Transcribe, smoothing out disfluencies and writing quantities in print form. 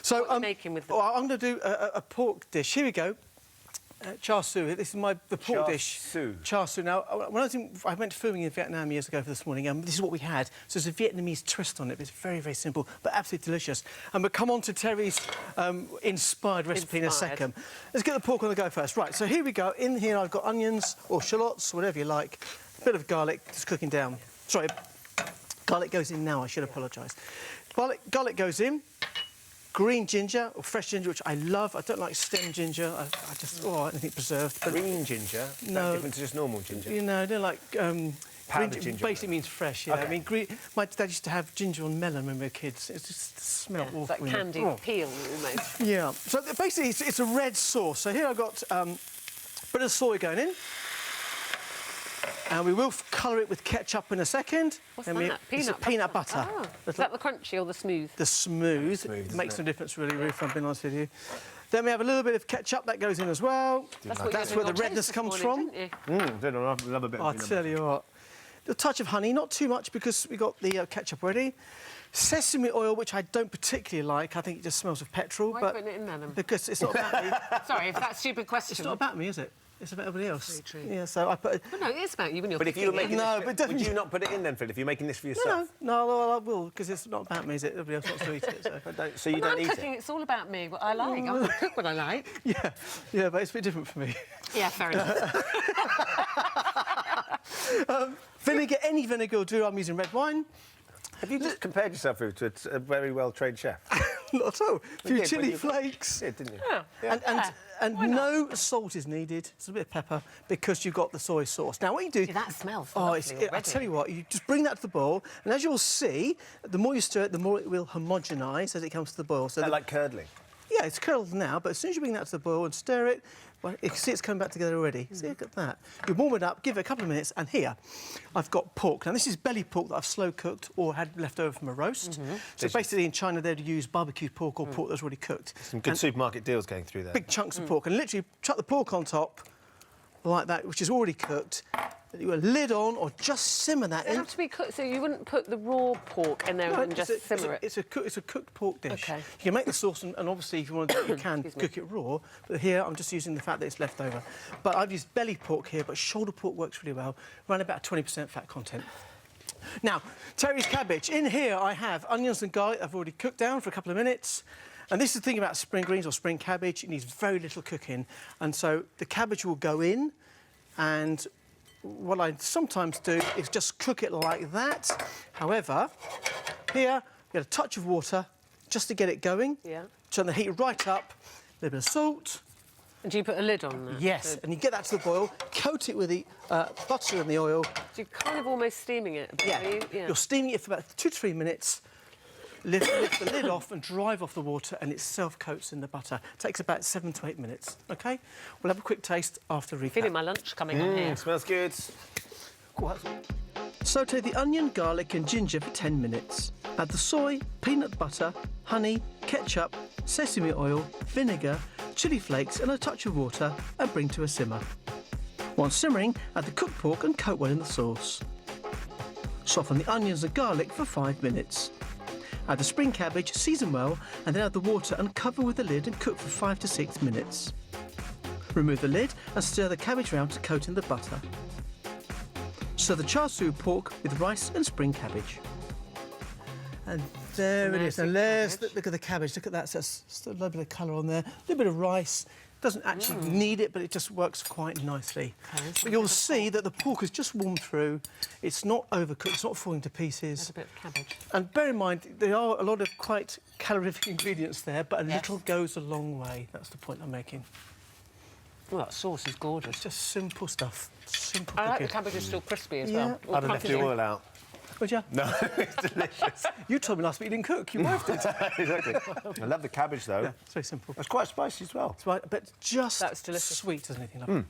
So what are you making with them? well, I'm going to do a pork dish. Here we go. Char Siu. This is the pork dish. Char Siu. Now, when I went filming in Vietnam years ago for this morning, this is what we had. So there's a Vietnamese twist on it. It's very, very simple, but absolutely delicious. And we'll come on to Terry's inspired recipe in a second. Let's get the pork on the go first. Right, so here we go. In here, I've got onions or shallots, whatever you like. A bit of garlic, just cooking down. Sorry, garlic goes in now. I should apologise. Garlic goes in. Green ginger, or fresh ginger, which I love. I don't like stem ginger. I just, anything preserved. But green ginger? No. Different to just normal ginger? You know, they're like... powdered ginger. Basically means fresh, yeah. Okay. I mean, my dad used to have ginger on melon when we were kids. It just smelled awful. It's like candied peel, almost. Yeah. So basically, it's a red sauce. So here I've got a bit of soy going in. And we will colour it with ketchup in a second. What's that? Peanut butter. Oh. Is that the crunchy or the smooth? The smooth. It makes no difference, really, Ruth, if I'm being honest with you. Then we have a little bit of ketchup that goes in as well. That's where the redness comes from. I love a bit of I'll tell you what. A touch of honey, not too much because we got the ketchup ready. Sesame oil, which I don't particularly like. I think it just smells of petrol. Why are you putting it in there, then? Because it's not about me. Sorry, if that's a stupid question. It's not about me, is it? It's about everybody else. Very true. Yeah, so I put... Well, no, it is about you when you're But if you were making would you not put it in then, Phil, if you're making this for yourself? No, I will, because it's not about me, is it? Everybody else wants to eat it, so you don't eat cooking, it's all about me, what I like. I'll cook what I like. Yeah, but it's a bit different for me. Yeah, fair enough. Vinegar, any vinegar will do. I'm using red wine. Have you just compared yourself to a very well-trained chef? Not at all. A few chilli flakes. Yeah, didn't you? Yeah. And no salt is needed. It's a bit of pepper because you've got the soy sauce. Now, what you do... See, that smells I tell you what, you just bring that to the boil, and as you'll see, the more you stir it, the more it will homogenise as it comes to the boil. So like curdling? Yeah, it's curdled now, but as soon as you bring that to the boil and stir it, well, you can see it's coming back together already. See, look at that. You warm it up, give it a couple of minutes, and here I've got pork. Now, this is belly pork that I've slow-cooked or had left over from a roast. So basically, in China, they'd use barbecued pork or pork that's already cooked. Some good supermarket deals going through there. Big chunks of pork, and literally chuck the pork on top, like that, which is already cooked. You a lid on, or just simmer that in. It have to be cooked, so you wouldn't put the raw pork in there and just simmer it? It's a cooked pork dish. OK. You can make the sauce, and obviously, if you want to, you can cook it raw. But here, I'm just using the fact that it's left over. But I've used belly pork here, but shoulder pork works really well. Around about 20% fat content. Now, Terry's cabbage. In here, I have onions and garlic I've already cooked down for a couple of minutes. And this is the thing about spring greens or spring cabbage. It needs very little cooking. And so the cabbage will go in, and what I sometimes do is just cook it like that. However, here, we get a touch of water just to get it going. Yeah. Turn the heat right up, a little bit of salt. And do you put a lid on that? Yes, and you get that to the boil, coat it with the butter and the oil. So you're kind of almost steaming it a bit, are you? Yeah. You're steaming it for about 2 to 3 minutes. Lift the lid off and drive off the water, and it self-coats in the butter. It takes about 7 to 8 minutes, OK? We'll have a quick taste after recap. Feeling my lunch coming on here. Smells good. Saute the onion, garlic and ginger for 10 minutes. Add the soy, peanut butter, honey, ketchup, sesame oil, vinegar, chilli flakes and a touch of water, and bring to a simmer. Once simmering, add the cooked pork and coat well in the sauce. Soften the onions and garlic for 5 minutes. Add the spring cabbage, season well, and then add the water and cover with the lid and cook for 5 to 6 minutes. Remove the lid and stir the cabbage round to coat in the butter. Serve the char siu pork with rice and spring cabbage. And there it is. And there's look at the cabbage. Look at that. So that's a little bit of colour on there. A little bit of rice. Doesn't actually need it, but it just works quite nicely. But you'll see that the pork has just warmed through. It's not overcooked. It's not falling to pieces. There's a bit of cabbage. And bear in mind, there are a lot of quite calorific ingredients there, but a little goes a long way. That's the point I'm making. Well, that sauce is gorgeous. It's just simple stuff. Simple I like cooking. the cabbage is still crispy as well. I'd have left the oil out. Would you? No, it's delicious. You told me last week you didn't cook. Your wife did. Exactly. I love the cabbage, though. Yeah, it's very simple. It's quite spicy as well. It's right, but just That's delicious. sweet, doesn't it?